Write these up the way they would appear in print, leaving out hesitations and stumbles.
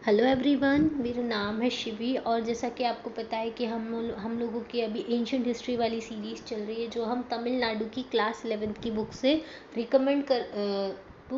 Hello everyone, मेरा नाम है शिवी और जैसा कि आपको पता है कि हम लोगों की अभी एंशियंट हिस्ट्री वाली सीरीज़ चल रही है जो हम तमिलनाडु की क्लास 11th की बुक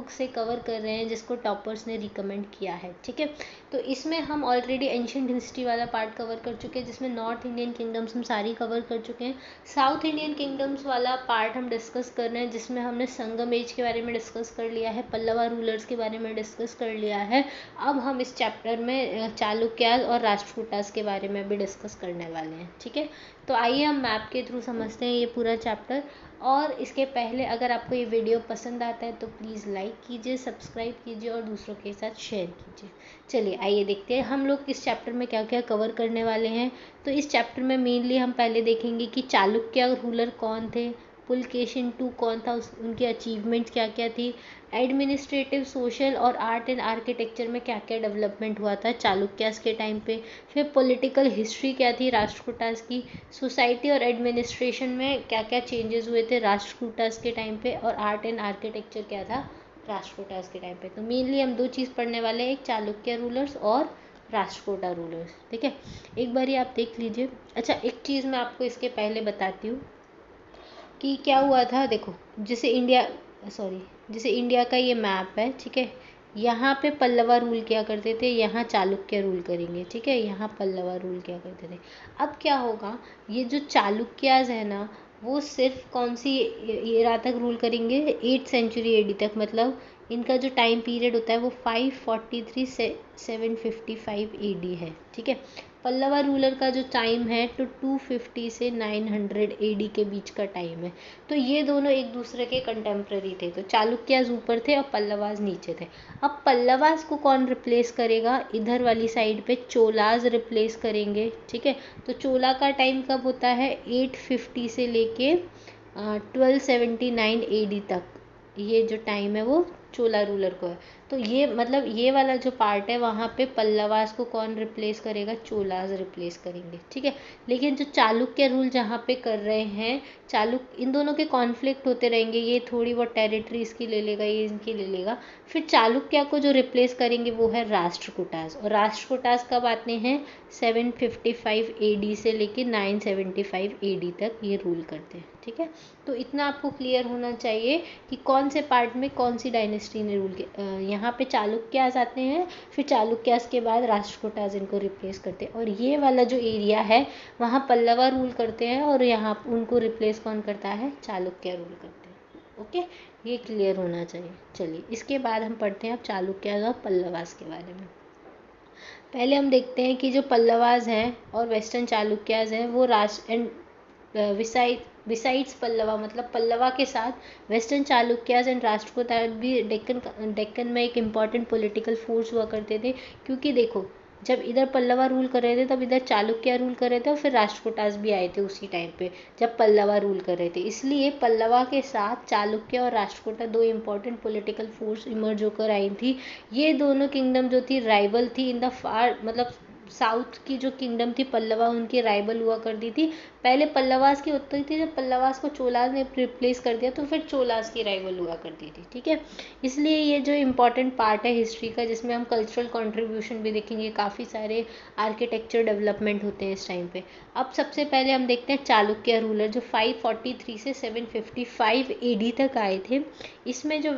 से कवर कर रहे हैं, जिसको टॉपर्स ने रिकमेंड किया है। ठीक है, तो इसमें हम ऑलरेडी एंशियंट हिस्ट्री वाला पार्ट कवर कर चुके हैं, जिसमें नॉर्थ इंडियन किंगडम्स हम सारी कवर कर चुके हैं। साउथ इंडियन किंगडम्स वाला पार्ट हम डिस्कस कर रहे हैं, जिसमें हमने संगम एज के बारे में डिस्कस कर लिया है, पल्लवा रूलर्स के बारे में डिस्कस कर लिया है। अब हम इस चैप्टर में चालुक्यास और राष्ट्रकूटास के बारे में भी डिस्कस करने वाले हैं। ठीक है, तो आइए हम मैप के थ्रू समझते हैं ये पूरा चैप्टर। और इसके पहले अगर आपको ये वीडियो पसंद आता है तो प्लीज़ लाइक कीजिए, सब्सक्राइब कीजिए और दूसरों के साथ शेयर कीजिए। चलिए आइए देखते हैं हम लोग इस चैप्टर में क्या क्या कवर करने वाले हैं। तो इस चैप्टर में मेनली हम पहले देखेंगे कि चालुक्य रूलर कौन थे, पुलकेशिन टू कौन था, उनकी अचीवमेंट क्या क्या थी, एडमिनिस्ट्रेटिव, सोशल और आर्ट एंड आर्किटेक्चर में क्या क्या डेवलपमेंट हुआ था चालुक्यास के टाइम पे, फिर पॉलिटिकल हिस्ट्री क्या थी राष्ट्रकूटास की, सोसाइटी और एडमिनिस्ट्रेशन में क्या क्या चेंजेस हुए थे राष्ट्रकूटास के टाइम पे, और आर्ट एंड आर्किटेक्चर क्या था राष्ट्रकूटास के टाइम पे। तो मेनली हम दो चीज़ पढ़ने वाले हैं, एक चालुक्य रूलर्स और राष्ट्रकूटा रूलर्स। ठीक है, एक बार आप देख लीजिए। अच्छा, एक चीज़ मैं आपको इसके पहले बताती हूँ कि क्या हुआ था। देखो, जैसे इंडिया का ये मैप है। ठीक है, यहाँ पे पल्लवा रूल किया करते थे, यहाँ चालुक्य रूल करेंगे। ठीक है, यहाँ पल्लवा रूल किया करते थे। अब क्या होगा, ये जो चालुक्याज है ना, वो सिर्फ कौन सी एरा तक रूल करेंगे, 8th सेंचुरी एडी तक। मतलब इनका जो टाइम पीरियड होता है वो 543 से 755 एडी है। ठीक है, पल्लवा रूलर का जो टाइम है तो 250 से 900 एडी के बीच का टाइम है। तो ये दोनों एक दूसरे के कंटेम्प्रेरी थे। तो चालुक्याज ऊपर थे और पल्लवाज नीचे थे। अब पल्लवाज को कौन रिप्लेस करेगा, इधर वाली साइड पे चोलाज रिप्लेस करेंगे। ठीक है, तो चोला का टाइम कब होता है, 850 से लेके 1279 एडी तक। ये जो टाइम है वो चोला रूलर को है। तो ये मतलब ये वाला जो पार्ट है वहाँ पे पल्लवास को कौन रिप्लेस करेगा, चोलास रिप्लेस करेंगे। ठीक है, लेकिन जो चालुक्य रूल जहाँ पे कर रहे हैं, इन दोनों के कॉन्फ्लिक्ट होते रहेंगे। ये थोड़ी बहुत टेरिटरी इसकी ले लेगा, ये इनकी ले लेगा। फिर चालुक्य को जो रिप्लेस करेंगे वो है राष्ट्रकूटास। और राष्ट्रकूटास कब आते हैं, 755 एडी से लेके 975 एडी तक ये रूल करते हैं। ठीक है, तो इतना आपको क्लियर होना चाहिए कि कौन से पार्ट में कौन सी डायनेस्टी ने रूल किया। यहाँ पे चालुक्यास आते हैं, फिर चालुक्यास के बाद राष्ट्रकूटास इनको रिप्लेस करते हैं। और ये वाला जो एरिया है वहाँ पल्लवा रूल करते हैं और यहाँ उनको रिप्लेस कौन करता है, चालुक्य रूल करते हैं। ओके, ये क्लियर होना चाहिए। चलिए इसके बाद हम पढ़ते हैं अब चालुक्यास और पल्लवास के बारे में। पहले हम देखते हैं कि जो पल्लवास हैं और वेस्टर्न चालुक्यास हैं वो बिसाइड्स पल्लवा, मतलब पल्लवा के साथ वेस्टर्न चालुक्यास एंड राष्ट्रकूटा भी डेक्कन में एक इम्पॉर्टेंट पॉलिटिकल फोर्स हुआ करते थे। क्योंकि देखो, जब इधर पल्लवा रूल कर रहे थे तब इधर चालुक्य रूल कर रहे थे और फिर राष्ट्रकूटास भी आए थे उसी टाइम पे जब पल्लवा रूल कर रहे थे। इसलिए पल्लवा के साथ चालुक्य और राष्ट्रकूटा दो इम्पॉर्टेंट पॉलिटिकल फोर्स इमर्ज होकर आई थी। ये दोनों किंगडम जो थी राइवल थी इन द फार, मतलब साउथ की जो किंगडम थी पल्लवा उनकी राइवल हुआ करती थी। पहले पल्लवास की होती थी, जब पल्लवास को चोलास ने रिप्लेस कर दिया तो फिर चोलास की राइवल हुआ करती थी। ठीक है, इसलिए ये जो इम्पोर्टेंट पार्ट है हिस्ट्री का, जिसमें हम कल्चरल कंट्रीब्यूशन भी देखेंगे, काफ़ी सारे आर्किटेक्चर डेवलपमेंट होते हैं इस टाइम पे। अब सबसे पहले हम देखते हैं चालुक्य रूलर जो 543 से 755 एडी तक आए थे। इसमें जो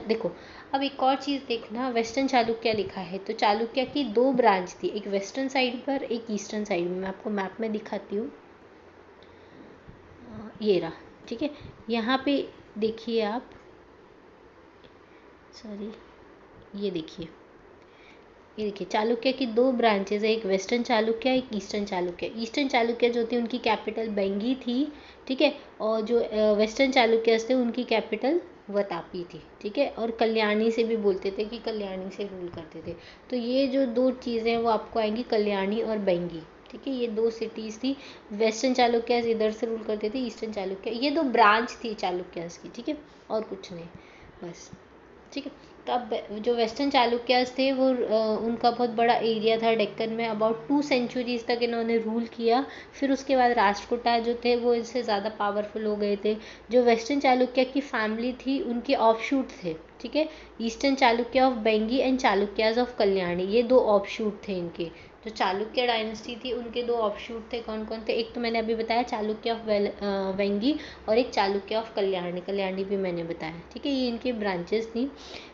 देखो, अब एक और चीज़ देखना, वेस्टर्न चालुक्य लिखा है तो चालुक्य की दो ब्रांच थी, एक वेस्टर्न साइड पर एक ईस्टर्न साइड में। मैं आपको मैप में दिखाती हूँ, ये रहा। ठीक है, यहाँ पे देखिए आप, सॉरी, ये देखिए चालुक्य की दो ब्रांचेज है, एक वेस्टर्न चालुक्य एक ईस्टर्न चालुक्य। ईस्टर्न चालुक्य जो थी उनकी कैपिटल बेंगी थी। ठीक है, और जो वेस्टर्न चालुक्य थे उनकी कैपिटल वतापी थी। ठीक है, और कल्याणी से भी बोलते थे कि कल्याणी से रूल करते थे। तो ये जो दो चीज़ें वो आपको आएंगी, कल्याणी और बेंगी। ठीक है, ये दो सिटीज़ थी। वेस्टर्न चालुक्यास इधर से रूल करते थे, ईस्टर्न चालुक्य, ये दो ब्रांच थी चालुक्यास की। ठीक है, और कुछ नहीं, बस। ठीक है, तो अब जो वेस्टर्न चालुक्यास थे वो उनका बहुत बड़ा एरिया था डेक्कन में, अबाउट 2 सेंचुरीज तक इन्होंने रूल किया। फिर उसके बाद राष्ट्रकूटा जो थे वो इनसे ज़्यादा पावरफुल हो गए थे। जो वेस्टर्न चालुक्य की फैमिली थी उनके ऑफशूट थे। ठीक है। ईस्टर्न चालुक्य ऑफ बेंगी एंड चालुक्याज ऑफ कल्याणी, ये 2 ऑफशूट थे इनके। जो चालुक्य डायनेस्टी थी उनके 2 ऑफशूट थे, कौन कौन थे? एक तो मैंने अभी बताया चालुक्य ऑफ वेंगी, और एक चालुक्य ऑफ कल्याणी, कल्याणी भी मैंने बताया, ठीक है। ये इनकी ब्रांचेस थी।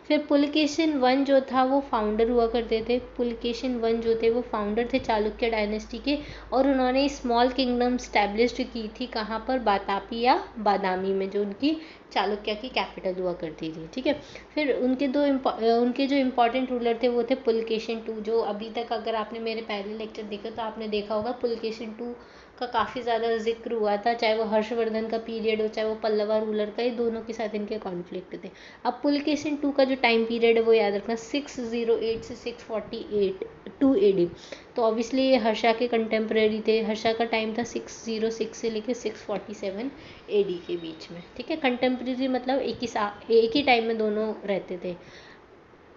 फिर पुलकेशिन वन जो था वो फाउंडर हुआ करते थे। पुलकेशिन वन जो थे वो फाउंडर थे चालुक्य डायनेस्टी के, और उन्होंने स्मॉल किंगडम स्टैब्लिश्ड की थी, कहाँ पर? बातापी या बादामी में, जो उनकी चालुक्य की कैपिटल हुआ करती थी, ठीक है। फिर उनके उनके जो इम्पोर्टेंट रूलर थे वो थे पुलकेशिन टू, जो अभी तक अगर आपने मेरे पहले लेक्चर देखे तो आपने देखा होगा पुलकेशिन टू का काफ़ी ज़्यादा जिक्र हुआ था, चाहे वो हर्षवर्धन का पीरियड हो, चाहे वो पल्लवा रूलर का, ये दोनों के साथ इनके कॉन्फ्लिक्ट थे। अब पुलकेशिन टू का जो टाइम पीरियड है वो याद रखना 608 से 648 टू एडी। तो ऑब्वियसली ये हर्षा के कंटेम्प्रेरी थे। हर्षा का टाइम था 606 से लेके 647 एडी के बीच में, ठीक है। कंटेम्प्रेरी मतलब एक ही टाइम में दोनों रहते थे,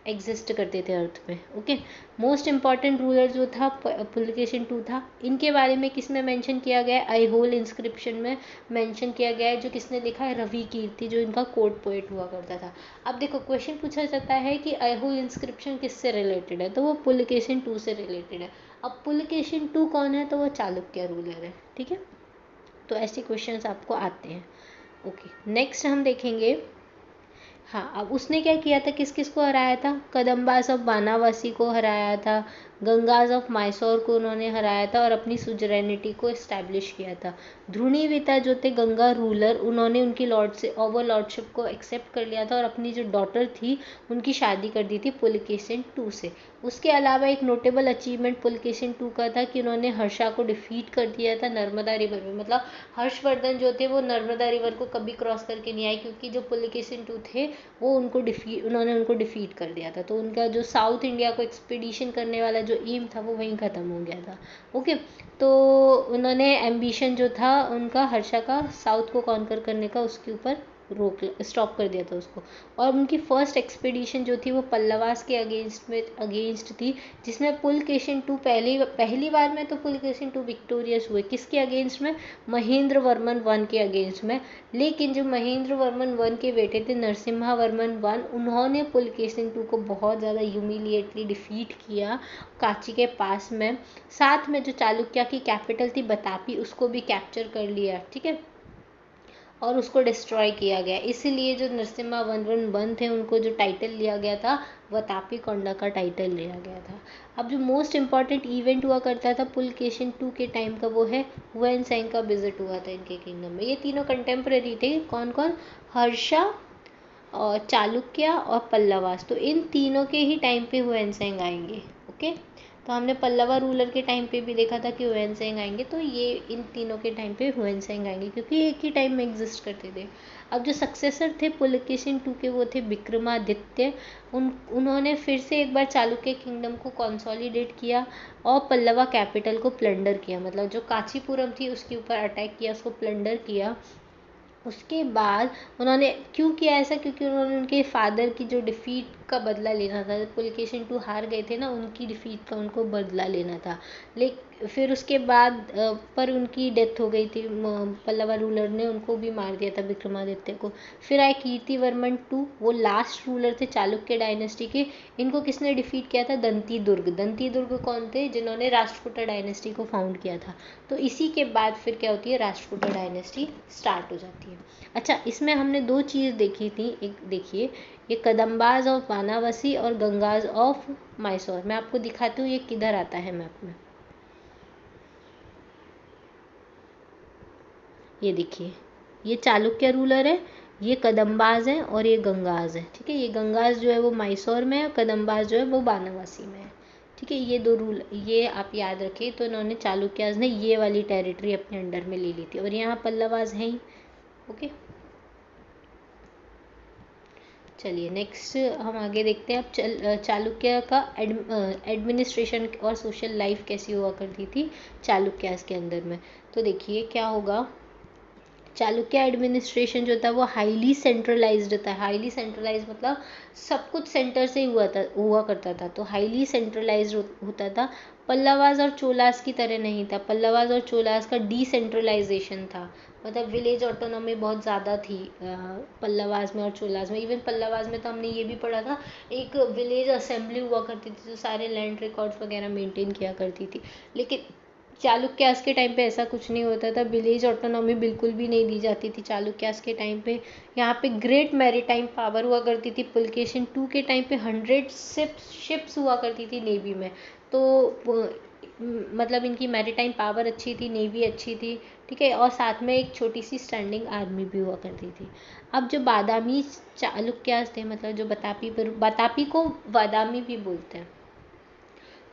एग्जिस्ट करते थे अर्थ में, ओके। मोस्ट इम्पॉर्टेंट रूलर जो था पुलकेशिन टू था। इनके बारे में किसमें मेंशन किया गया है? ऐहोल इंस्क्रिप्शन में मेंशन किया गया है, जो किसने लिखा है? रवि कीर्ति, जो इनका कोर्ट पोएट हुआ करता था। अब देखो क्वेश्चन पूछा जाता है कि ऐहोल इंस्क्रिप्शन किससे रिलेटेड है, तो वो पुलकेशिन टू से रिलेटेड है। अब पुलकेशिन टू कौन है? तो वो चालुक्य रूलर है, ठीक है। तो ऐसे क्वेश्चंस आपको आते हैं, ओके। नेक्स्ट हम देखेंगे, हाँ, अब उसने क्या किया था, किस किस को हराया था? कदम्बास ऑफ बानावासी को हराया था, गंगाज ऑफ मैसूर को उन्होंने हराया था, और अपनी सुजरेनिटी को इस्टेब्लिश किया था। ध्रुनीविता जो थे गंगा रूलर, उन्होंने उनकी ओवर लॉर्डशिप को एक्सेप्ट कर लिया था, और अपनी जो डॉटर थी उनकी शादी कर दी थी पुलकेशिन टू से। उसके अलावा एक नोटेबल अचीवमेंट पुलकेशिन टू का था कि उन्होंने हर्षा को डिफीट कर दिया था नर्मदा रिवर में। मतलब हर्षवर्धन जो थे वो नर्मदा रिवर को कभी क्रॉस करके नहीं आए, क्योंकि जो पुलकेशिन टू थे वो उन्होंने उनको डिफीट कर दिया था। तो उनका जो साउथ इंडिया को एक्सपीडिशन करने वाला जो एम था वो वहीं ख़त्म हो गया था, ओके। तो उन्होंने एम्बिशन जो था उनका हर्षा का साउथ को कॉन्कर करने का, उसके ऊपर स्टॉप कर दिया था उसको। और उनकी फर्स्ट एक्सपीडिशन जो थी वो पल्लवास के अगेंस्ट थी, जिसमें पुलकेशिन टू पहली बार में तो पुलकेशिन टू विक्टोरियस हुए। किसके अगेंस्ट में? महेंद्र वर्मन वन के अगेंस्ट में। लेकिन जो महेंद्र वर्मन वन के बेटे थे नरसिम्हा वर्मन वन, उन्होंने पुलकेशिन टू को बहुत ज़्यादा ह्यूमिलिएटली डिफीट किया कांची के पास में। साथ में जो चालुक्य की कैपिटल थी बतापी, उसको भी कैप्चर कर लिया, ठीक है, और उसको डिस्ट्रॉय किया गया। इसीलिए जो नरसिम्हा वर्मन वन थे उनको जो टाइटल लिया गया था वतापी कोंडा का टाइटल लिया गया था। अब जो मोस्ट इम्पॉर्टेंट इवेंट हुआ करता था पुलकेशिन टू के टाइम का, वो है हुएन सेंग का विजिट हुआ था इनके किंगडम में। ये तीनों कंटेम्प्रेरी थे, कौन कौन? हर्षा और चालुक्य और पल्लवास। तो इन तीनों के ही टाइम पे हुएन सेंग आएंगे, ओके। तो हमने पल्लवा रूलर के टाइम पे भी देखा था कि हुएन सेंग आएंगे, तो ये इन तीनों के टाइम पे हुएन सेंग आएंगे, क्योंकि एक ही टाइम में एग्जिस्ट करते थे। अब जो सक्सेसर थे पुलकेशिन टू के वो थे विक्रमादित्य। उन्होंने फिर से एक बार चालुक्य किंगडम को कंसोलिडेट किया और पल्लवा कैपिटल को प्लंडर किया, मतलब जो कांचीपुरम थी उसके ऊपर अटैक किया, उसको प्लंडर किया। उसके बाद उन्होंने क्यों किया ऐसा? क्योंकि उन्होंने उनके फादर की जो डिफीट का बदला लेना था। पुलकेशिन टू हार गए थे ना, उनकी डिफीट का उनको बदला लेना था। फिर उसके बाद पर उनकी डेथ हो गई थी, पल्लवा रूलर ने उनको भी मार दिया था, विक्रमादित्य को। फिर आए कीर्तिवर्मन टू, वो लास्ट रूलर थे चालुक्य डायनेस्टी के। इनको किसने डिफीट किया था? दंती दुर्ग। दंती दुर्ग कौन थे? जिन्होंने राष्ट्रकूटा डायनेस्टी को फाउंड किया था। तो इसी के बाद फिर क्या होती है? राष्ट्रकूटा डायनेस्टी स्टार्ट हो जाती है। अच्छा, इसमें हमने 2 चीज़ देखी थी। एक देखिए, ये कदम्बाज ऑफ बानावसी और गंगाज ऑफ मैसूर। मैं आपको दिखाती हूँ ये किधर आता है मैप में। ये देखिए, ये चालुक्य रूलर है, ये कदम्बाज है और ये गंगाज है, ठीक है। ये गंगाज जो है वो मैसूर में है, कदम्बाज जो है वो बानावासी में है, ठीक है। ये 2 रूल ये आप याद रखिए। तो इन्होंने चालुक्याज ने ये वाली टेरिटरी अपने अंडर में ले ली थी, और यहाँ पल्लवाज हैं ही, ओके। चलिए नेक्स्ट हम आगे देखते हैं। अब चालुक्य का एडमिनिस्ट्रेशन और सोशल लाइफ कैसी हुआ करती थी चालुक्यास के अंदर में। तो देखिए क्या होगा, चालुक्य एडमिनिस्ट्रेशन जो था वो हाईली सेंट्रलाइज्ड था। हाईली सेंट्रलाइज मतलब सब कुछ सेंटर से हुआ करता था, तो हाईली सेंट्रलाइज्ड होता था। पल्लवास और चोलास की तरह नहीं था। पल्लवास और चोलास का डिसेंट्रलाइजेशन था, मतलब विलेज ऑटोनॉमी बहुत ज़्यादा थी पल्लवास में और चोलास में। इवन पल्लवास में तो हमने ये भी पढ़ा था, एक विलेज असेंबली हुआ करती थी जो सारे लैंड रिकॉर्ड्स वगैरह मेंटेन किया करती थी। लेकिन चालुक्यास के टाइम पे ऐसा कुछ नहीं होता था, विलेज ऑटोनॉमी बिल्कुल भी नहीं दी जाती थी चालुक्यास के टाइम पे। यहाँ पे ग्रेट मैरीटाइम पावर हुआ करती थी। पुलकेशिन टू के टाइम पे 100 शिप्स हुआ करती थी नेवी में, तो मतलब इनकी मैरीटाइम पावर अच्छी थी, नेवी अच्छी थी, ठीक है। और साथ में एक छोटी सी स्टैंडिंग आर्मी भी हुआ करती थी। अब जो बादामी चालुक्यास थे, मतलब जो बतापी को बादामी भी बोलते हैं,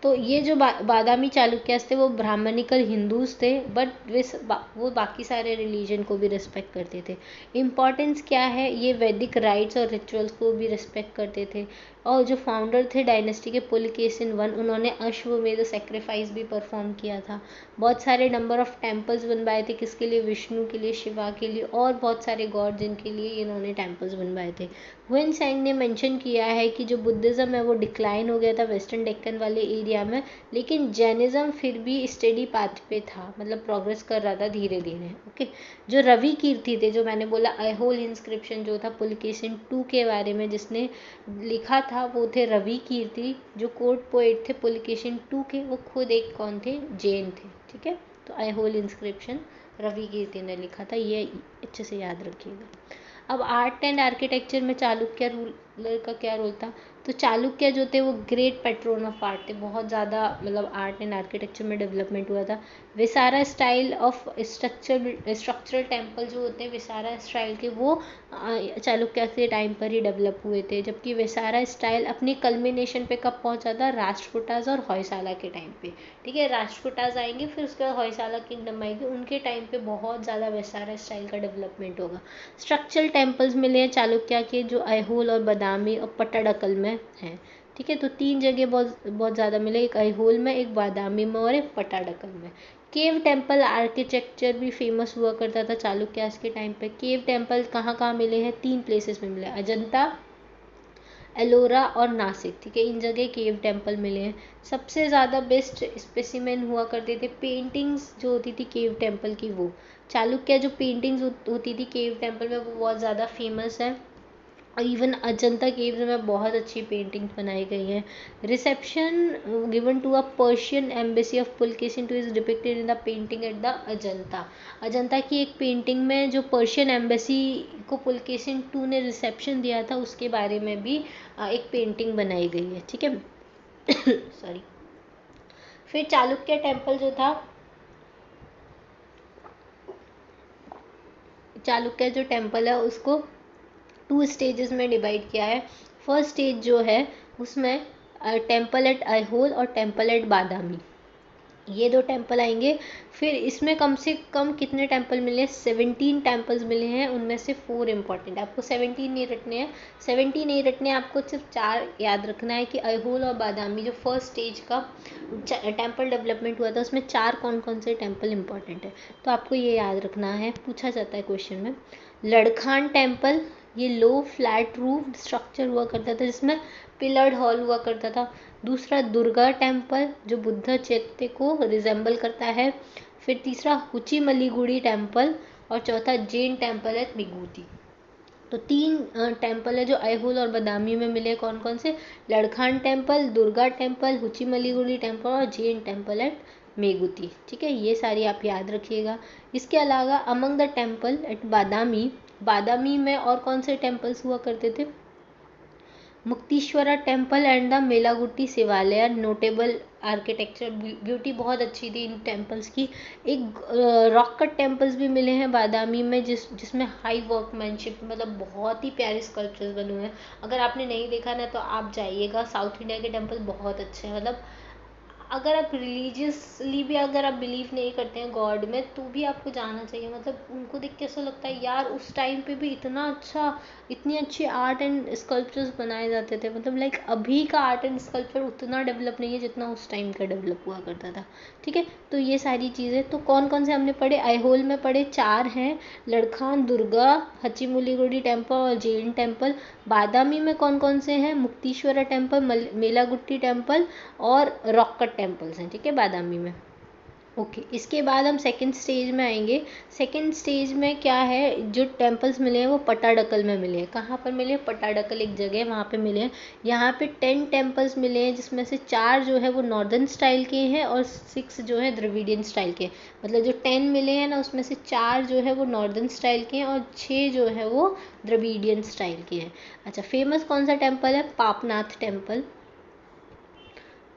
तो ये जो बादामी चालुक्यास थे वो ब्राह्मणिकल हिंदूज थे, बट वो बाकी सारे रिलीजन को भी रिस्पेक्ट करते थे। इम्पॉर्टेंस क्या है, ये वैदिक राइट्स और रिचुअल्स को भी रिस्पेक्ट करते थे। और जो फाउंडर थे डायनेस्टी के पुलकेशिन वन, उन्होंने अश्वमेध सेक्रीफाइस भी परफॉर्म किया था। बहुत सारे नंबर ऑफ टेम्पल्स बनवाए थे, किसके लिए, विष्णु के लिए, शिवा के लिए, और बहुत सारे गॉड जिनके लिए इन्होंने टेम्पल्स बनवाए थे। हुएन सैंग ने मेंशन किया है कि जो बुद्धिज़्म है वो डिक्लाइन हो गया था वेस्टर्न डेक्कन वाले एरिया में, लेकिन जैनिज़्म फिर भी स्टेडी पाथ पे था, मतलब प्रोग्रेस कर रहा था धीरे धीरे। ओके, जो रवि कीर्ति थे, जो मैंने बोला ऐहोल इंस्क्रिप्शन जो था पुलकेशिन टू के बारे में जिसने लिखा था, वो थे रवि कीर्ति। जो कोर्ट पोएट थे पुलकेशिन टू के, वो खुद एक कौन थे, जैन थे, ठीक है। तो ऐहोल इंस्क्रिप्शन रवि कीर्ति ने लिखा था, ये अच्छे से याद रखिएगा। अब आर्ट एंड आर्किटेक्चर में चालुक्य रूलर का क्या रोल था, तो चालुक्य जो थे वो ग्रेट पैट्रोन ऑफ आर्ट थे, बहुत ज़्यादा मतलब आर्ट एंड आर्किटेक्चर में डेवलपमेंट हुआ था। Viscera style of structural temple जो होते हैं विसारा स्टाइल के, वो चालुक्य के टाइम पर ही डेवलप हुए थे। जबकि विसारा स्टाइल अपनी कल्मिनेशन पे कब पहुंचा था, राष्ट्रकूटाज और होयसाला के टाइम पे, ठीक है। राष्ट्रकूटाज आएंगे, फिर उसके बाद होयसाला किंगडम आएगी, उनके टाइम पे बहुत ज़्यादा विसारा स्टाइल का डेवलपमेंट होगा। स्ट्रक्चरल टेम्पल्स मिले हैं चालुक्य के, जो ऐहोल और बादामी और पट्टाडकल में हैं, ठीक है। तो 3 जगह बहुत बहुत ज़्यादा मिले, एक ऐहोल में, एक बादामी में और एक पट्टाडकल में। केव टेम्पल आर्किटेक्चर भी फेमस हुआ करता था चालुक्यास के टाइम पे। केव टेम्पल कहाँ कहाँ मिले हैं, 3 प्लेसेस में मिले, अजंता, एलोरा और नासिक, ठीक है। इन जगह केव टेम्पल मिले हैं। सबसे ज़्यादा बेस्ट स्पेसिमेन हुआ करते थे पेंटिंग्स जो होती थी केव टेम्पल की, वो चालुक्य जो पेंटिंग्स होती थी केव टेम्पल में वो बहुत ज़्यादा फेमस है। और इवन अजंता केव्स में बहुत अच्छी पेंटिंग्स बनाई गई हैं। Reception given to a Persian embassy of Pulakeshin two is depicted in the painting at the Ajanta. Ajanta की एक पेंटिंग में जो पर्शियन एम्बेसी को पुलकेशिन टू ने रिसेप्शन दिया था उसके बारे में भी एक पेंटिंग बनाई गई है, ठीक है। सॉरी। फिर चालुक्य टेम्पल जो था, चालुक्य जो टेम्पल है उसको 2 स्टेजेस में डिवाइड किया है। फर्स्ट स्टेज जो है उसमें टेम्पल एट ऐहोल और टेम्पल एट बादामी, ये 2 टेम्पल आएंगे। फिर इसमें कम से कम कितने टेम्पल मिले हैं, 17 टेम्पल्स मिले हैं, उनमें से 4 इंपॉर्टेंट। आपको 17 नहीं रटने हैं, 70 नहीं रटने हैं, आपको सिर्फ 4 याद रखना है कि ऐहोल और बादामी जो फर्स्ट स्टेज का टेम्पल डेवलपमेंट हुआ था उसमें 4 कौन कौन से टेम्पल इंपॉर्टेंट है, तो आपको ये याद रखना है, पूछा जाता है क्वेश्चन में। लड़खान टेम्पल, ये लो फ्लैट रूफ स्ट्रक्चर हुआ करता था जिसमें पिलर्ड हॉल हुआ करता था। दूसरा दुर्गा टेम्पल जो बुद्ध चैत्य को रिजेंबल करता है। फिर तीसरा हुची मलीगुड़ी टेम्पल और चौथा जैन टेम्पल है मिगूती। तो 3 टेम्पल है जो ऐहोल और बादामी में मिले, कौन कौन से, Ladkhan temple, Durga temple, Ho Chi मलीगुड़ी temple और जैन टेम्पल एट मेगुती, ठीक है। ये सारी आप याद रखिएगा। इसके अलावा अमंग द टेम्पल एट बादामी, बादामी में और कौन से टेम्पल्स हुआ करते थे, मुक्तीश्वरा टेम्पल एंड द मेलागुट्टी शिवालय, नोटेबल आर्किटेक्चर ब्यूटी बहुत अच्छी थी इन टेम्पल्स की। एक रॉक कट टेम्पल्स भी मिले हैं बादामी में जिसमें हाई वर्कमैनशिप, मतलब बहुत ही प्यारे स्कल्पचर्स बने हुए हैं। अगर आपने नहीं देखा ना तो आप जाइएगा, साउथ इंडिया के टेम्पल बहुत अच्छे हैं, मतलब अगर आप रिलीजियसली भी अगर आप बिलीव नहीं करते हैं गॉड में, तो भी आपको जाना चाहिए। मतलब उनको देख के ऐसा लगता है यार उस टाइम पे भी इतना अच्छा, इतनी अच्छी आर्ट एंड स्कल्पचर्स बनाए जाते थे। मतलब लाइक अभी का आर्ट एंड स्कल्पचर उतना डेवलप नहीं है जितना उस टाइम का डेवलप हुआ करता था। ठीक है, तो ये सारी चीज़ें तो कौन कौन से हमने पढ़े, आईहोल में पढ़े 4 हैं, लड़खान, दुर्गा, हचिमुलीगुडी टेम्पल और जैन टेम्पल। बादामी में कौन कौन से हैं, मुक्तीश्वरा टेम्पल, मेलागुट्टी टेम्पल और रॉक कट टेम्पल्स हैं। ठीक है, बादामी में। ओके, इसके बाद हम सेकंड स्टेज में आएंगे। सेकंड स्टेज में क्या है, जो टेम्पल्स मिले हैं वो पटाडकल में मिले हैं। कहाँ पर मिले हैं, पटाडकल एक जगह है वहाँ पे मिले हैं। यहाँ पे 10 टेम्पल्स मिले हैं, जिसमें से 4 जो है वो नॉर्दर्न स्टाइल के हैं और 6 जो है द्रविडियन स्टाइल के। मतलब जो 10 मिले हैं ना, उसमें से 4 जो है वो नॉर्दर्न स्टाइल के हैं और 6 जो है वो द्रविडियन स्टाइल के हैं। अच्छा, फेमस कौन सा टेम्पल है, पापनाथ टेम्पल।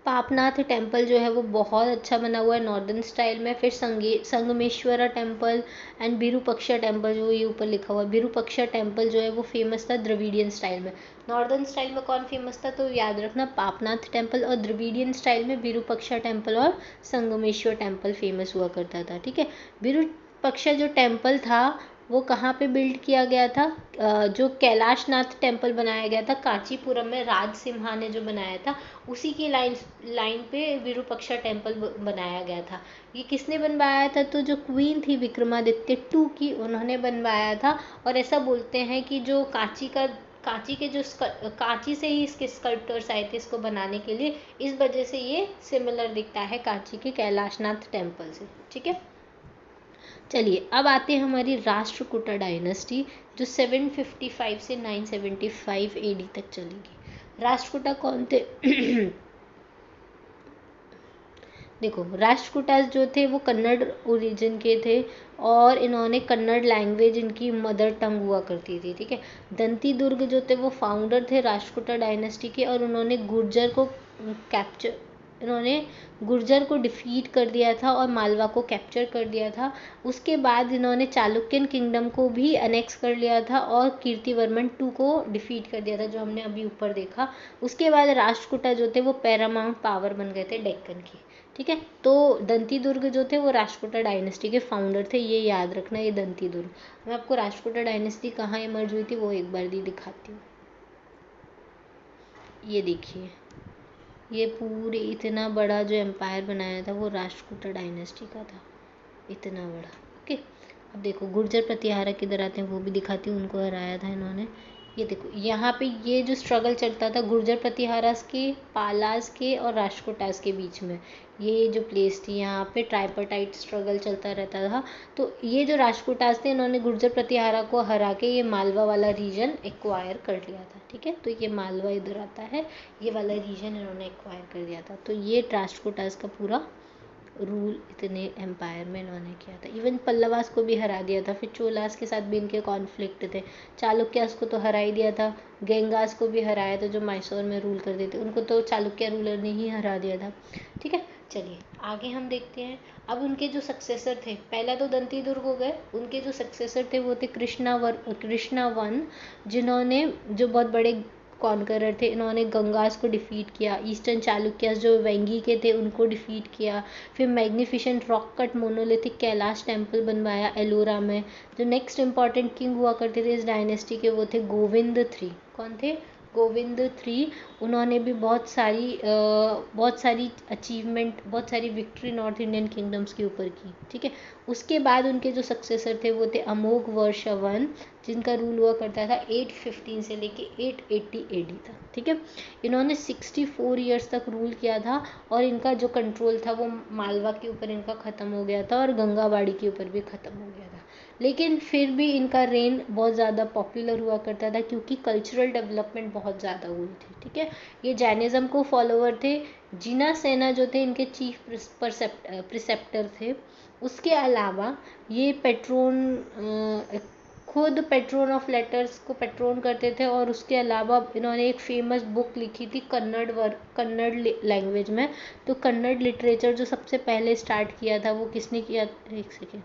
पापनाथ टेम्पल जो है वो बहुत अच्छा बना हुआ है नॉर्दर्न स्टाइल में। फिर संगमेश्वरा टेम्पल एंड विरूपक्षा टेम्पल, जो ये ऊपर लिखा हुआ है विरूपक्षा टेम्पल जो है वो फेमस था द्रविडियन स्टाइल में। नॉर्दर्न स्टाइल में कौन फेमस था, तो याद रखना पापनाथ टेम्पल, और द्रविडियन स्टाइल में विरूपक्षा टेम्पल और संगमेश्वर टेम्पल फेमस हुआ करता था। ठीक है, विरूपक्षा जो टेम्पल था वो कहाँ पे बिल्ड किया गया था, जो कैलाशनाथ टेम्पल बनाया गया था कांचीपुरम में, राज सिम्हा ने जो बनाया था उसी की लाइन पे विरूपक्षा टेम्पल बनाया गया था। ये किसने बनवाया था, तो जो क्वीन थी विक्रमादित्य 2 की, उन्होंने बनवाया था। और ऐसा बोलते हैं कि जो कांची से ही इसके स्कल्प्टर्स आए थे इसको बनाने के लिए, इस वजह से ये सिमिलर दिखता है कांची के कैलाशनाथ टेम्पल से। ठीक है, चलिए अब आते हैं हमारी राष्ट्रकूटा डायनेस्टी, जो 755 से 975 एडी तक चलेगी। राष्ट्रकूटा कौन थे देखो, राष्ट्रकूटास जो थे वो कन्नड़ ओरिजिन के थे और इन्होंने कन्नड़ लैंग्वेज इनकी मदर टंग हुआ करती थी। ठीक है, दंती दुर्ग जो थे वो फाउंडर थे राष्ट्रकूटा डायनेस्टी के, और उन्होंने गुर्जर को डिफीट कर दिया था और मालवा को कैप्चर कर दिया था। उसके बाद इन्होंने चालुक्यन किंगडम को भी अनेक्स कर लिया था और कीर्तिवर्मन 2 को डिफीट कर दिया था, जो हमने अभी ऊपर देखा। उसके बाद राष्ट्रकूटा जो थे वो पैरामाउंट पावर बन गए थे डेक्कन की। ठीक है, तो दंती दुर्ग जो थे वो राष्ट्रकूटा डायनेस्टी के फाउंडर थे, ये याद रखना, ये दंती दुर्ग। मैं आपको राष्ट्रकूटा डायनेस्टी कहाँ इमर्ज हुई थी वो एक बार दिखाती हूँ। ये देखिए, ये पूरे इतना बड़ा जो एम्पायर बनाया था वो राष्ट्रकूटा डायनेस्टी का था, इतना बड़ा। ओके, अब देखो गुर्जर प्रतिहारा किधर आते हैं वो भी दिखाती हूँ, उनको हराया था इन्होंने। ये देखो यहाँ पे ये जो स्ट्रगल चलता था गुर्जर प्रतिहारास के, पालास के और राष्ट्रकूटास के बीच में, ये जो प्लेस थी यहाँ पे ट्राइपर्टाइट स्ट्रगल चलता रहता था। तो ये जो राष्ट्रकूटास थे इन्होंने गुर्जर प्रतिहारा को हरा के ये मालवा वाला रीजन एक्वायर कर लिया था। ठीक है, तो ये मालवा इधर आता है, ये वाला रीजन इन्होंने एक्वायर कर दिया था। तो ये राष्ट्रकूटास का पूरा रूल इतने एम्पायर में इन्होंने किया था। इवन पल्लवास को भी हरा दिया था, फिर चोलास के साथ भी इनके कॉन्फ्लिक्ट थे। चालुक्यास को तो हरा ही दिया था, गेंगास को भी हराया था जो मैसूर में रूल करते थे, उनको तो चालुक्य रूलर ने ही हरा दिया था। ठीक है, चलिए आगे हम देखते हैं। अब उनके जो सक्सेसर थे, पहला तो दंती दुर्ग हो गए, उनके जो सक्सेसर थे वो थे कृष्णा वन, जिन्होंने जो बहुत बड़े कॉन्करर थे, इन्होंने गंगास को डिफीट किया। ईस्टर्न चालुक्यास जो वेंगी के थे उनको डिफीट किया। फिर magnificent rock cut monolithic Kailash temple बनवाया एलोरा में। जो नेक्स्ट इंपॉर्टेंट किंग हुआ करते थे इस डायनेस्टी के वो थे गोविंद 3। कौन थे, गोविंद 3। उन्होंने भी बहुत सारी अचीवमेंट, बहुत सारी विक्ट्री नॉर्थ इंडियन किंगडम्स के ऊपर की। ठीक है, उसके बाद उनके जो सक्सेसर थे वो थे अमोघ वर्ष 1, जिनका रूल हुआ करता था 815 से लेके 880 एडी तक। ठीक है, इन्होंने 64 ईयर्स तक रूल किया था और इनका जो कंट्रोल था वो मालवा के ऊपर इनका ख़त्म हो गया था और गंगाबाड़ी के ऊपर भी ख़त्म हो गया था। लेकिन फिर भी इनका रेन बहुत ज़्यादा पॉपुलर हुआ करता था क्योंकि कल्चरल डेवलपमेंट बहुत ज़्यादा हुई थी। ठीक है, ये जैनिज़्म को फॉलोवर थे। जिना सेना जो थे इनके चीफ प्रिसेप्टर थे। उसके अलावा ये खुद पेट्रोन ऑफ लेटर्स को पेट्रोन करते थे और उसके अलावा इन्होंने एक फेमस बुक लिखी थी कन्नड़ लैंग्वेज में। तो कन्नड़ लिटरेचर जो सबसे पहले स्टार्ट किया था वो किसने किया, एक सेकेंड,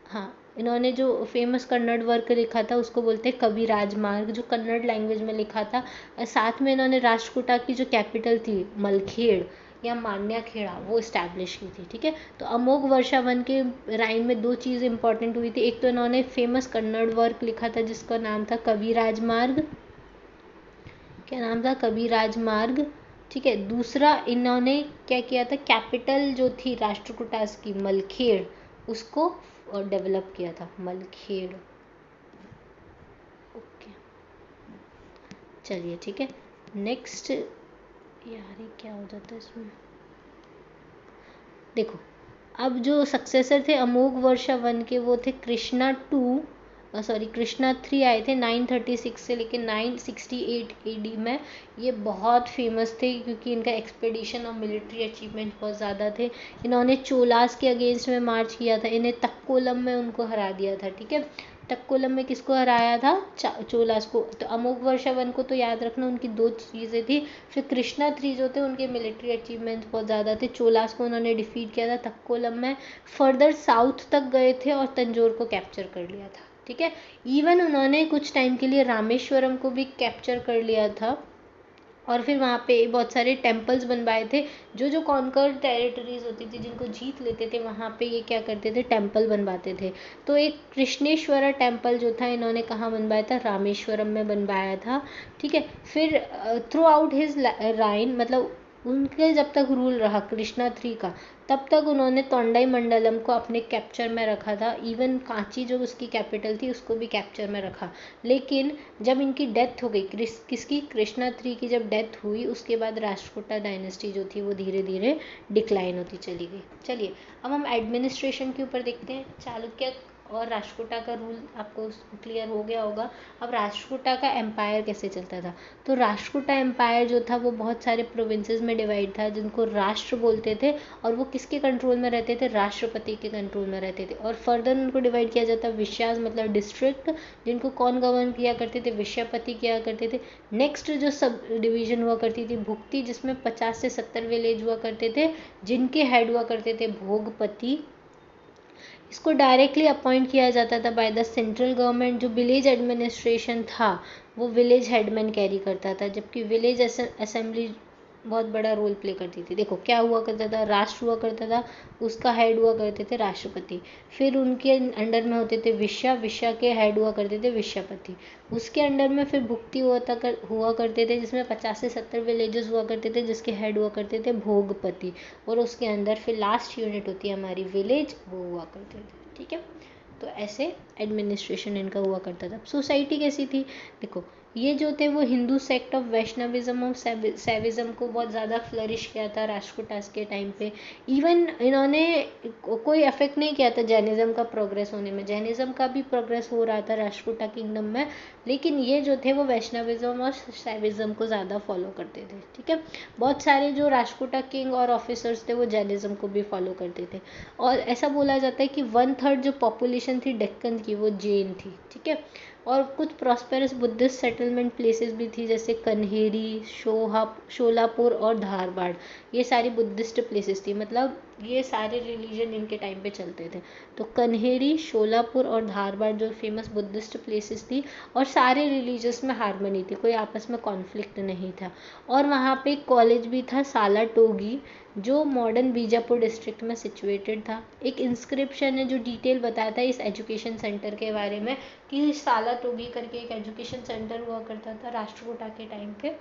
हाँ, इन्होंने जो फेमस कन्नड़ वर्क लिखा था उसको बोलते हैं कवि राजमार्ग, जो कन्नड़ लैंग्वेज में लिखा था। साथ में इन्होंने राष्ट्रकूटा की जो कैपिटल थी मलखेड़, या मान्याखेड़ा वो इस्टेब्लिश की थी। ठीक है, तो अमोघ वर्षा वन के राइन में 2 चीज़ इंपॉर्टेंट हुई थी। एक तो इन्होंने फेमस कन्नड़ वर्क लिखा था जिसका नाम था कविराज मार्ग। क्या नाम था? कविराज मार्ग। ठीक है, दूसरा इन्होंने क्या किया था, कैपिटल जो थी राष्ट्रकूटास की मलखेड़, उसको डेवलप किया था, मलखेड़। ओके, चलिए ठीक है। नेक्स्ट, यार ये क्या हो जाता है इसमें, देखो अब जो सक्सेसर थे अमोघ वर्षा वन के वो थे कृष्णा 2, सॉरी कृष्णा 3 आए थे 936 से लेके 968 एडी में। ये बहुत फेमस थे क्योंकि इनका एक्सपेडिशन और मिलिट्री अचीवमेंट बहुत ज़्यादा थे। इन्होंने चोलास के अगेंस्ट में मार्च किया था, इन्हें तक्कोलम में उनको हरा दिया था। ठीक है, तक्कोलम में किसको हराया था? चोलास को। तो अमोघ वर्षा वन को तो याद रखना उनकी 2 चीज़ें थी। फिर कृष्णा 3 जो थे उनके मिलिट्री अचीवमेंट्स बहुत ज़्यादा थे। चोलास को उन्होंने डिफीट किया था तक्कोलम में, फर्दर साउथ तक गए थे और तंजौर को कैप्चर कर लिया था। ठीक है, इवन उन्होंने कुछ टाइम के लिए रामेश्वरम को भी कैप्चर कर लिया था और फिर वहाँ पे बहुत सारे टेम्पल्स बनवाए थे। जो जो कॉन्कर टेरिटरीज होती थी जिनको जीत लेते थे वहाँ पे ये क्या करते थे, टेम्पल बनवाते थे। तो एक कृष्णेश्वरा टेम्पल जो था इन्होंने कहाँ बनवाया था? रामेश्वरम में बनवाया था। ठीक है, फिर थ्रू आउट हिज राइन, मतलब उनके जब तक रूल रहा कृष्णा 3 का, तब तक उन्होंने तोंडाई मंडलम को अपने कैप्चर में रखा था। इवन कांची जो उसकी कैपिटल थी उसको भी कैप्चर में रखा। लेकिन जब इनकी डेथ हो गई, किसकी? कृष्णा 3 की जब डेथ हुई उसके बाद राष्ट्रकूटा डायनेस्टी जो थी वो धीरे धीरे डिक्लाइन होती चली गई। चलिए अब हम एडमिनिस्ट्रेशन के ऊपर देखते हैं। चालुक्य और राष्ट्रकूटा का रूल आपको क्लियर हो गया होगा। अब राष्ट्रकूटा का एम्पायर कैसे चलता था? तो राष्ट्रकूटा एम्पायर जो था वो बहुत सारे प्रोविंसेस में डिवाइड था जिनको राष्ट्र बोलते थे और वो किसके कंट्रोल में रहते थे? राष्ट्रपति के कंट्रोल में रहते थे। और फर्दर उनको डिवाइड किया जाता विषयाज मतलब डिस्ट्रिक्ट, जिनको कौन गवर्न किया करते थे? विषयपति किया करते थे। नेक्स्ट जो सब डिवीजन हुआ करती थी भुक्ति, जिसमें 50 से 70 विलेज हुआ करते थे जिनके हेड हुआ करते थे भोगपति। इसको डायरेक्टली अपॉइंट किया जाता था बाय द सेंट्रल गवर्नमेंट। जो विलेज एडमिनिस्ट्रेशन था वो विलेज हेडमैन कैरी करता था, जबकि विलेज असेंबली बहुत बड़ा रोल प्ले करती थी। देखो क्या हुआ करता था, राष्ट्र हुआ करता था, उसका हेड हुआ करते थे राष्ट्रपति। फिर उनके अंडर में होते थे विषया के हेड हुआ करते थे विषयपति। उसके अंडर में फिर भुक्ति हुआ करते थे जिसमें 50 से 70 विलेजेस हुआ करते थे जिसके हेड हुआ करते थे भोगपति। और उसके अंदर फिर लास्ट यूनिट होती है हमारी विलेज, वो हुआ करते थे। ठीक है, तो ऐसे एडमिनिस्ट्रेशन इनका हुआ करता था। सोसाइटी कैसी थी? देखो ये जो थे वो हिंदू सेक्ट ऑफ वैष्णविज्म और सैविज्म को बहुत ज़्यादा फ्लरिश किया था राष्ट्रकूटास के टाइम पे। इवन इन्होंने कोई अफेक्ट नहीं किया था जैनिज्म का प्रोग्रेस होने में। जैनिज्म का भी प्रोग्रेस हो रहा था राष्ट्रकूटा किंगडम में, लेकिन ये जो थे वो वैष्णविज्म और सैविज्म को ज़्यादा फॉलो करते थे। ठीक है, बहुत सारे जो राष्ट्रकूटा किंग और ऑफिसर्स थे वो जैनिज्म को भी फॉलो करते थे। और ऐसा बोला जाता है कि 1/3 जो पॉपुलेशन थी डेक्कन की वो जैन थी। ठीक है, और कुछ प्रॉस्पेरस बुद्धिस्ट सेटलमेंट प्लेसेस भी थी जैसे कन्हेरी, शोलापुर और धारवाड़। ये सारी बुद्धिस्ट प्लेसेस थी, मतलब ये सारे रिलीजन इनके टाइम पे चलते थे। तो कन्हेरी, शोलापुर और धारवाड़ जो फेमस बुद्धिस्ट प्लेसेस थी, और सारे रिलीजियस में हार्मनी थी, कोई आपस में कॉन्फ्लिक्ट नहीं था। और वहाँ पे एक कॉलेज भी था सालाटोगी जो मॉडर्न बीजापुर डिस्ट्रिक्ट में सिचुएटेड था। एक इंस्क्रिप्शन है जो डिटेल बताता है इस एजुकेशन सेंटर के बारे में कि सालाटोगी करके एक एजुकेशन सेंटर हुआ करता था राष्ट्रकूटा के टाइम पे।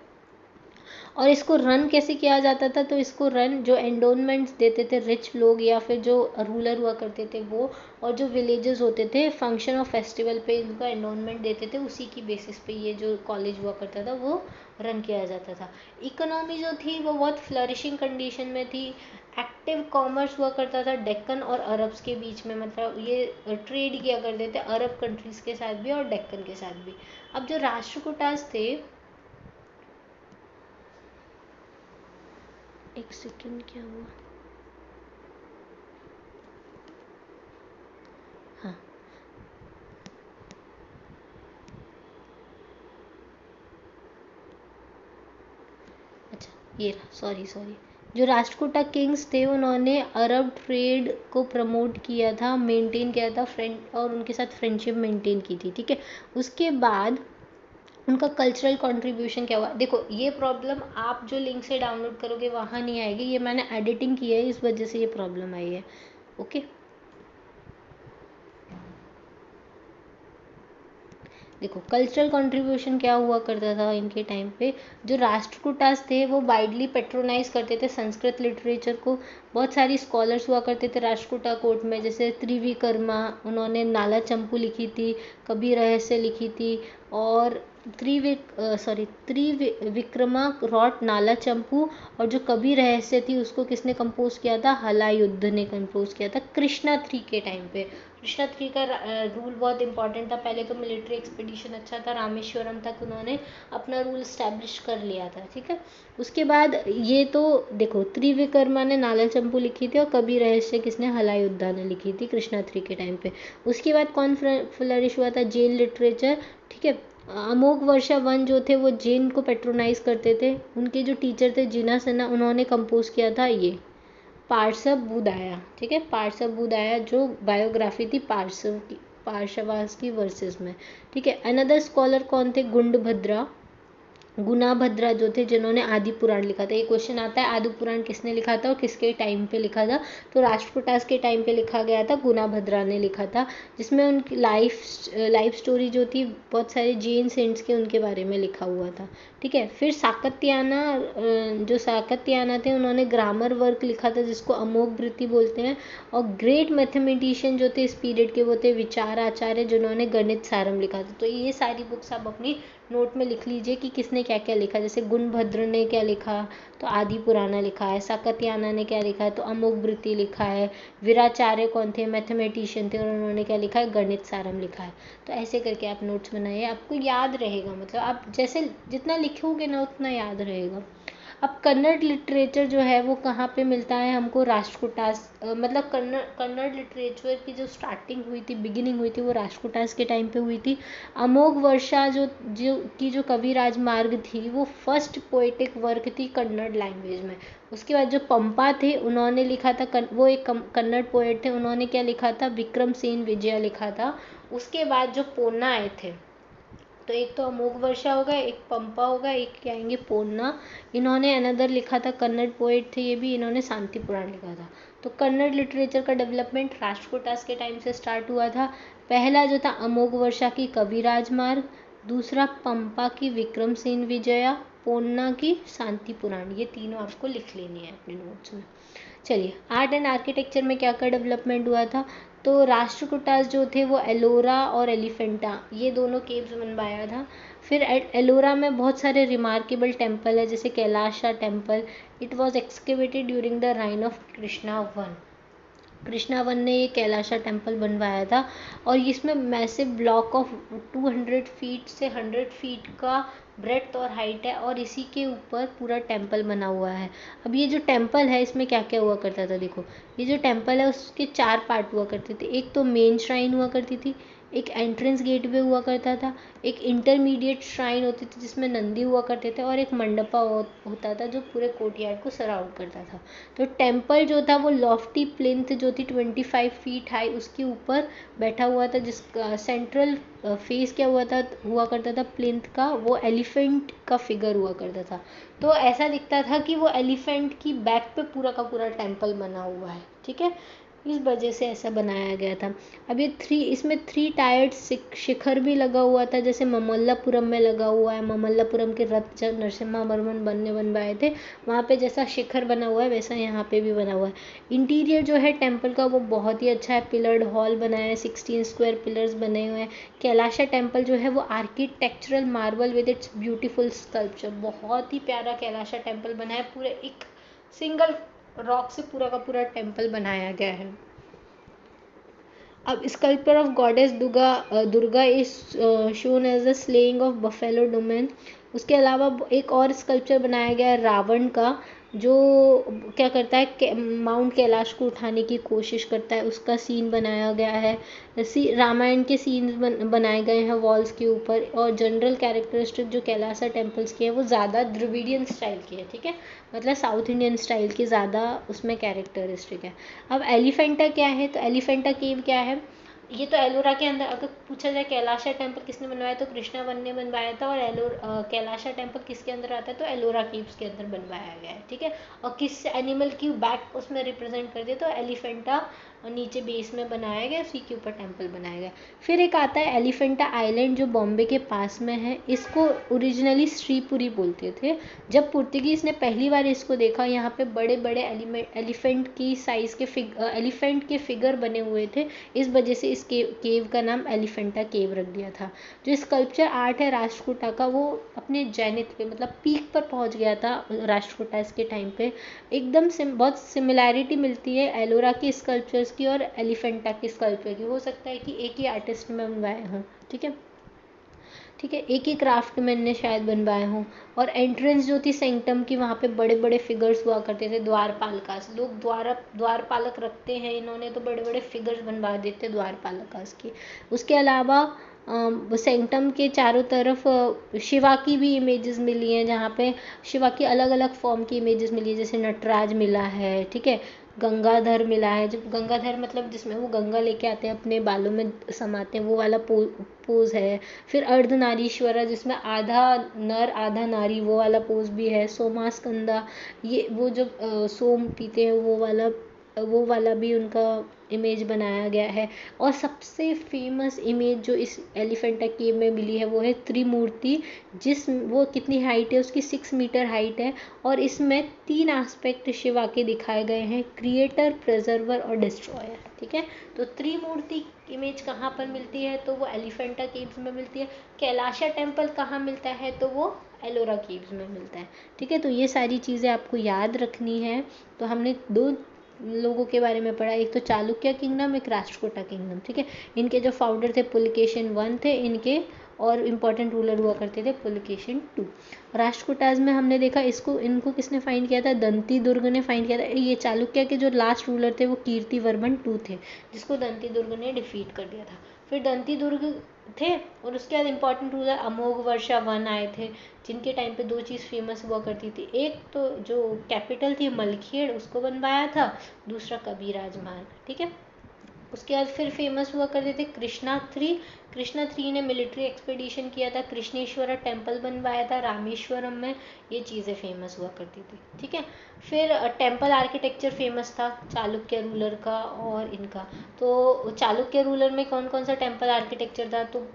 और इसको रन कैसे किया जाता था? तो इसको रन जो एंडोनमेंट्स देते थे रिच लोग या फिर जो रूलर हुआ करते थे वो, और जो विलेजेस होते थे फंक्शन और फेस्टिवल पे इनको एंडोनमेंट देते थे, उसी की बेसिस पे ये जो कॉलेज हुआ करता था वो रन किया जाता था। इकोनॉमी जो थी वो बहुत फ्लरिशिंग कंडीशन में थी। एक्टिव कॉमर्स हुआ करता था डेक्कन और अरब्स के बीच में, मतलब ये ट्रेड किया करते थे अरब कंट्रीज के साथ भी और डेक्कन के साथ भी। अब जो राष्ट्रकूटास थे, एक सेकेंड क्या हुआ, हाँ अच्छा ये रहा, सॉरी जो राष्ट्रकूटा किंग्स थे उन्होंने अरब ट्रेड को प्रमोट किया था, मेंटेन किया था, फ्रेंड और उनके साथ फ्रेंडशिप मेंटेन की थी। ठीक है, उसके बाद उनका कल्चरल कंट्रीब्यूशन क्या हुआ। देखो ये प्रॉब्लम आप जो लिंक से डाउनलोड करोगे वहाँ नहीं आएगी, ये मैंने एडिटिंग की है इस वजह से ये प्रॉब्लम आई है। ओके, देखो कल्चरल कंट्रीब्यूशन क्या हुआ करता था इनके टाइम पे, जो राष्ट्रकूटास थे वो वाइडली पेट्रोनाइज करते थे संस्कृत लिटरेचर को। बहुत सारी स्कॉलर्स हुआ करते थे राष्ट्रकूटा कोर्ट में, जैसे त्रिविक्रमा, उन्होंने नाला चंपू लिखी थी, कबीर रहस्य लिखी थी, और त्रिविक्रमा रॉट नाला चंपू, और जो कबीर रहस्य थी उसको किसने कंपोज किया था, हलायुद्ध ने कंपोज किया था कृष्णा थ्री के टाइम पे। कृष्णा थ्री का रूल बहुत इंपॉर्टेंट था, पहले तो मिलिट्री एक्सपीडिशन अच्छा था, रामेश्वरम तक उन्होंने अपना रूल स्टैब्लिश कर लिया था, ठीक है। उसके बाद ये तो देखो त्रिविक्रमा ने नाला चंपू लिखी थी और कबीर रहस्य किसने, हलायुद्धा ने लिखी थी कृष्णा थ्री के टाइम पे। उसके बाद कौन फ्लरिश हुआ था, जैन लिटरेचर, ठीक है। अमोघ वर्षा वन जो थे वो जैन को पेट्रोनाइज करते थे, उनके जो टीचर थे जिना सिन्हा, उन्होंने कंपोज किया था ये पार्श्व बुदाया, ठीक है। पार्श्व बुदाया जो बायोग्राफी थी पार्श्व की, पार्शवास की वर्सेस में, ठीक है। अनदर स्कॉलर कौन थे, गुंडभद्रा, गुणाभद्रा जो थे जिन्होंने आदि पुराण लिखा था। ये क्वेश्चन आता है आदि पुराण किसने लिखा था और किसके टाइम पे लिखा था, तो राष्ट्रकूटास के टाइम पे लिखा गया था, गुणाभद्रा ने लिखा था, जिसमें उनकी लाइफ स्टोरी जो थी बहुत सारे जैन सेंट्स के उनके बारे में लिखा हुआ था, ठीक है। फिर साकत्याना, जो साकत्याना थे उन्होंने ग्रामर वर्क लिखा था जिसको अमोघ वृत्ति बोलते हैं, और ग्रेट मैथमेटिशियन जो थे इस पीरियड के वो थे विचार आचार्य जिन्होंने गणित सारम लिखा था। तो ये सारी बुक्स आप अपनी नोट में लिख लीजिए कि किसने क्या क्या लिखा, जैसे गुणभद्र ने क्या लिखा तो आदि पुराना लिखा है, साकत्याना ने क्या लिखा है तो अमोघ वृत्ति लिखा है, वीराचार्य कौन थे, मैथमेटिशियन थे और उन्होंने क्या लिखा है, गणित सारम लिखा है। तो ऐसे करके आप नोट्स बनाइए, आपको याद रहेगा, मतलब आप जैसे जितना लिखोगे ना उतना याद रहेगा। अब कन्नड़ लिटरेचर जो है वो कहाँ पे मिलता है हमको, राष्ट्रकूटास, मतलब कन्नड़ लिटरेचर की जो स्टार्टिंग हुई थी, बिगिनिंग हुई थी वो राष्ट्रकूटास के टाइम पे हुई थी। अमोघ वर्षा जो कवि राजमार्ग थी वो फर्स्ट पोएटिक वर्क थी कन्नड़ लैंग्वेज में। उसके बाद जो पंपा थे उन्होंने लिखा था, वो एक कन्नड़ पोएट थे, उन्होंने क्या लिखा था, विक्रम सेन विजय लिखा था। उसके बाद जो पोन्ना आए थे, तो एक तो अमोघ वर्षा होगा, एक पंपा होगा, एक क्या आएंगे पोन्ना, इन्होंने अनदर लिखा था, कन्नड़ पोएट थे ये भी, इन्होंने शांति पुराण लिखा था। तो कन्नड़ लिटरेचर का डेवलपमेंट राष्ट्रकूटास के टाइम से स्टार्ट हुआ था। पहला जो था अमोघ वर्षा की कवि राजमार्ग, दूसरा पंपा की विक्रम सेन विजया, पोन्ना की शांति पुराण, ये तीनों आपको लिख लेनी है अपने नोट्स में। चलिए आर्ट एंड आर्किटेक्चर में क्या क्या डेवलपमेंट हुआ था, तो राष्ट्रकूटास जो थे वो एलोरा और एलिफेंटा ये दोनों केव्स बनवाया था। फिर एलोरा में बहुत सारे रिमार्केबल टेम्पल है, जैसे Kailasa temple, it was excavated during the reign of Krishna one. Krishna one ने ये कैलाशा टेम्पल बनवाया था, और इसमें मैसिव ब्लॉक ऑफ 200 फीट से 100 फीट का ब्रेड्थ और हाइट है, और इसी के ऊपर पूरा टेम्पल बना हुआ है। अब ये जो टेम्पल है इसमें क्या क्या हुआ करता था, देखो ये जो टेम्पल है उसके 4 पार्ट हुआ करते थे। एक तो मेन श्राइन हुआ करती थी, एक एंट्रेंस गेट वे हुआ करता था, एक इंटरमीडिएट श्राइन होती थी जिसमें नंदी हुआ करते थे, और एक मंडपा होता था जो पूरे कोर्टयार्ड को सराउंड करता था। तो टेम्पल जो था वो लॉफ्टी प्लिंथ जो थी 25 फीट हाई उसके ऊपर बैठा हुआ था, जिसका सेंट्रल फेस क्या हुआ करता था प्लिंथ का, वो एलिफेंट का फिगर हुआ करता था। तो ऐसा दिखता था कि वो एलिफेंट की बैक पे पूरा का पूरा टेम्पल बना हुआ है, ठीक है। इस वजह से ऐसा बनाया गया था। अब ये इसमें 3 टायर्ड शिखर भी लगा हुआ था, जैसे ममल्लापुरम में लगा हुआ है, ममल्लापुरम के रथ जब नरसिम्हा वर्मन बनवाए थे वहाँ पे जैसा शिखर बना हुआ है वैसा यहाँ पे भी बना हुआ है। इंटीरियर जो है टेम्पल का वो बहुत ही अच्छा है, पिलर्ड हॉल बनाया है, 16 स्क्वायर पिलर्स बने हुए हैं। कैलाशा टेम्पल जो है वो architectural marble with its beautiful sculpture, बहुत ही प्यारा कैलाशा टेम्पल बना है, पूरे एक सिंगल रॉक से पूरा का पूरा टेम्पल बनाया गया है। अब sculpture of goddess Durga is shown as the slaying of buffalo demon. उसके अलावा एक और स्कल्पचर बनाया गया है रावण का, जो क्या करता है माउंट कैलाश को उठाने की कोशिश करता है, उसका सीन बनाया गया है। रामायण के सीन्स बनाए गए हैं वॉल्स के ऊपर। और जनरल कैरेक्टरिस्टिक जो कैलासा टेम्पल्स की है वो ज़्यादा द्रविडियन स्टाइल की है, ठीक है, मतलब साउथ इंडियन स्टाइल की ज़्यादा उसमें कैरेक्टरिस्टिक है। अब एलिफेंटा क्या है, तो एलिफेंटा केव क्या है, ये तो एलोरा के अंदर अगर पूछा जाए कैलाशा टेम्पल किसने बनवाया तो कृष्णा वन ने बनवाया था, और कैलाशा टेम्पल किसके अंदर आता है तो एलोरा केव्स के अंदर बनवाया गया है, ठीक है। और किस एनिमल की बैक उसमें रिप्रेजेंट करते तो एलिफेंटा नीचे बेस में बनाया गया, उसी के ऊपर टेम्पल बनाया गया। फिर एक आता है एलिफेंटा आइलैंड जो बॉम्बे के पास में है, इसको ओरिजिनली श्रीपुरी बोलते थे। जब पुर्तगीज ने पहली बार इसको देखा, यहाँ पे बड़े बड़े एलिफेंट की साइज के एलिफेंट के फिगर बने हुए थे, इस वजह से इस केव का नाम एलिफेंटा केव रख दिया था। जो स्कल्पचर आर्ट है राष्ट्रकूटा का, वो अपने जैनिथ पे मतलब पीक पर पहुंच गया था राष्ट्रकूटा इसके टाइम पे। एकदम बहुत सिमिलैरिटी मिलती है एलोरा की स्कल्पचर्स की और एलिफेंटा की स्कल्पचर की। हो सकता है कि एक ही आर्टिस्ट में बनवाए हों, ठीक है, ठीक है, एक ही क्राफ्टमैन ने शायद बनवाए हों। और एंट्रेंस जो थी सेंक्टम की, वहाँ पे बड़े बड़े फिगर्स हुआ करते थे, द्वारपालकास, लोग द्वारपालक रखते हैं इन्होंने तो बड़े बड़े फिगर्स बनवा देते द्वारपालकास की। उसके अलावा सेंक्टम के चारों तरफ शिवा की भी इमेजेस मिली हैं, जहाँ पे शिवा की अलग अलग फॉर्म की इमेजेस मिली है, जैसे नटराज मिला है, ठीक है, गंगाधर मिला है। जब गंगाधर मतलब जिसमें वो गंगा लेके आते हैं अपने बालों में समाते हैं, वो वाला पोज है। फिर अर्धनारीश्वरा जिसमें आधा नर आधा नारी, वो वाला पोज भी है। सोमास्कंदा, ये वो जो सोम पीते हैं वो वाला भी उनका इमेज बनाया गया है। और सबसे फेमस इमेज जो इस एलिफेंटा केव में मिली है वो है त्रिमूर्ति, वो कितनी हाइट है उसकी, 6 मीटर हाइट है। और इसमें 3 एस्पेक्ट शिवा के दिखाए गए हैं, क्रिएटर, प्रिजर्वर और डिस्ट्रॉयर, ठीक है। तो त्रिमूर्ति इमेज कहाँ पर मिलती है तो वो एलिफेंटा केव्स में मिलती है। कैलाशा टेम्पल कहाँ मिलता है तो वो एलोरा केव्स में मिलता है, ठीक है। तो ये सारी चीज़ें आपको याद रखनी है। तो हमने 2 लोगों के बारे में पढ़ा, एक तो चालुक्य किंगडम, एक राष्ट्रकूटा किंगडम, ठीक है। इनके जो फाउंडर थे पुलकेशिन 1 थे इनके, और इम्पोर्टेंट रूलर हुआ करते थे पुलकेशिन 2। राष्ट्रकूटाज में हमने देखा इनको किसने फाइंड किया था, दंती दुर्ग ने फाइंड किया था। ये चालुक्य के जो लास्ट रूलर थे वो कीर्तिवर्मन 2 थे, जिसको दंती दुर्ग ने डिफीट कर दिया था। फिर दंती दुर्ग थे और उसके बाद इंपॉर्टेंट रूलर अमोघवर्षा 1 आए थे, जिनके टाइम पे 2 चीज़ फेमस हुआ करती थी। एक तो जो कैपिटल थी मलखेड़, उसको बनवाया था, दूसरा कबीराज महल, ठीक है। उसके बाद फिर फेमस हुआ करते थे कृष्णा थ्री ने मिलिट्री एक्सपेडिशन किया था, कृष्णेश्वरा टेम्पल बनवाया था रामेश्वरम में, ये चीज़ें फेमस हुआ करती थी, ठीक है। फिर टेम्पल आर्किटेक्चर फेमस था चालुक्य रूलर का और इनका। तो चालुक्य रूलर में कौन कौन सा टेम्पल आर्किटेक्चर था तो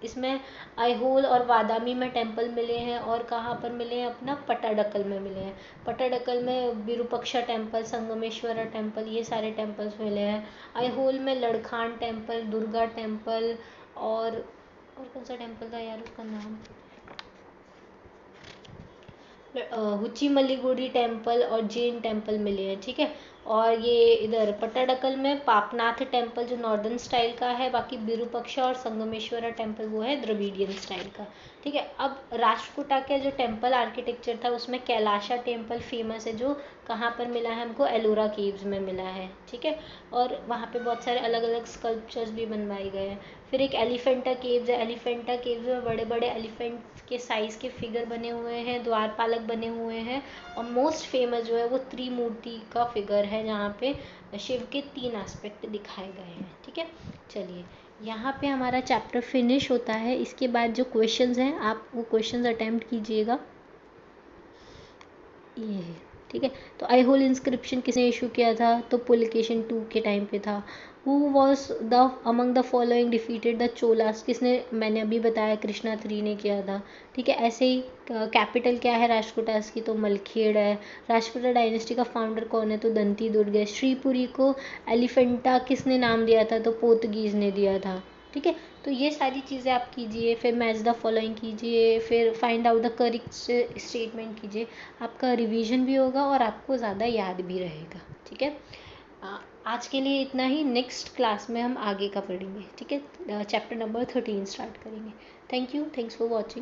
इसमें ऐहोल और वादामी में टेम्पल मिले हैं, और कहाँ पर मिले हैं अपना पट्टाडकल में मिले हैं। पट्टाडकल में विरूपक्षा टेम्पल, संगमेश्वरा टेम्पल, ये सारे टेम्पल्स मिले हैं। ऐहोल में लड़खान टेम्पल, दुर्गा टेम्पल, और कौन सा टेम्पल था यार उसका नाम, हुची मल्लीगुड़ी टेम्पल और जैन टेम्पल मिले हैं, ठीक है। और ये इधर पट्टाडकल में पापनाथ टेम्पल जो नॉर्दर्न स्टाइल का है, बाकी विरूपक्षा और संगमेश्वरा टेम्पल वो है द्रविडियन स्टाइल का, ठीक है। अब राष्ट्रकूटा के जो टेम्पल आर्किटेक्चर था उसमें कैलाशा टेम्पल फेमस है, जो कहाँ पर मिला है हमको, एलोरा केव्स में मिला है, ठीक है। और वहाँ पे बहुत सारे अलग अलग स्कल्पचर्स भी बनवाए गए हैं। फिर एक एलिफेंटा केव्स है, एलिफेंटा केव्स में बड़े बड़े एलिफेंट के साइज़ के फिगर बने हुए हैं, द्वारपालक बने हुए हैं। और मोस्ट फेमस जो है वो त्रिमूर्ति का फिगर है, जहाँ पे शिव के 3 एस्पेक्ट दिखाए गए हैं, ठीक है। चलिए, यहाँ पे हमारा चैप्टर फिनिश होता है। इसके बाद जो क्वेश्चंस हैं आप वो क्वेश्चंस अटेम्प्ट कीजिएगा, ये है, ठीक है। तो ऐहोल इंस्क्रिप्शन किसने इशू किया था तो पुलकेशिन 2 के टाइम पे था। Who was the among the following defeated the Cholas, किसने, मैंने अभी बताया कृष्णा 3 ने किया था, ठीक है। ऐसे ही कैपिटल क्या है राष्ट्रकूटास की तो मलखेड़ है। राष्ट्रकूटा डायनेस्टी का फाउंडर कौन है तो दंती दुर्ग है। श्रीपुरी को एलिफेंटा किसने नाम दिया था तो पोर्तुगीज़ ने दिया था, ठीक है। तो ये सारी चीज़ें आप कीजिए, फिर मैच द फॉलोइंग कीजिए, फिर find out the correct statement कीजिए। आपका रिवीजन भी होगा और आपको ज़्यादा याद भी रहेगा, ठीक है। आज के लिए इतना ही। नेक्स्ट क्लास में हम आगे का पढ़ेंगे, ठीक है। चैप्टर नंबर 13 स्टार्ट करेंगे। Thank you, thanks for watching.